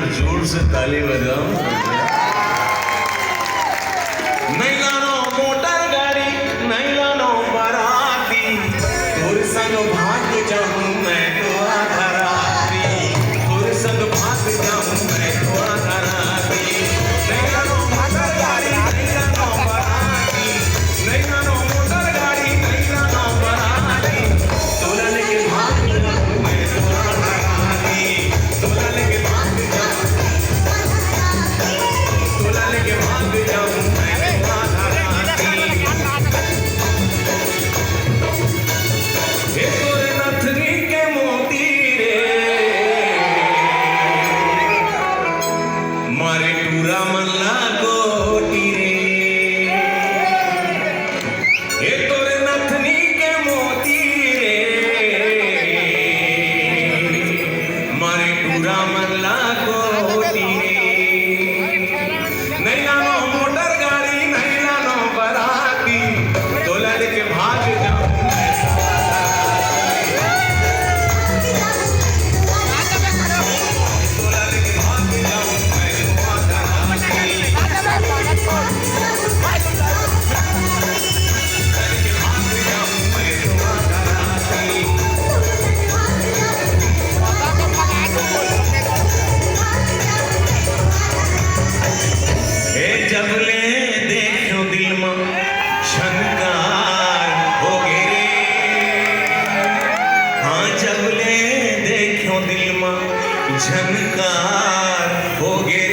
यार जोर से ताली बजाओ। नहीं लानो मोटर गाड़ी, नहीं लानो बराती, तोर संग भाग जाऊं मैं तो आधा राती, तोर संग भाग जाऊं मैं तो आधा राती। नहीं लानो मोटर गाड़ी, नहीं लानो बराती, नहीं लानो मोटर गाड़ी, नहीं लानो बराती, तोरा लेके भाग जाऊं मैं तो आधा राती, तोरा लेके भाग जाऊं, तोरा लेके भाग जाऊं मैं तो आधा राती। हे तोरे नथनी के मोती रे, मारे टूरा मल्ला गोटी रे। हे तोरे नथनी के मोती रे, मारे टूरा मल्ला गोटी रे। नहीं लानो मोटर गाड़ी, नहीं लानो बराती, तोला लेके भाग जाऊं मैं तो आधा राती, तोला लेके भाग जाऊं मैं तो आधा राती, तोला लेके भाग जाऊं मैं तो आधा राती। हे जबले देखो दिल में झनकार हो गे रे, हाँ जबले देखो दिल में झनकार हो गे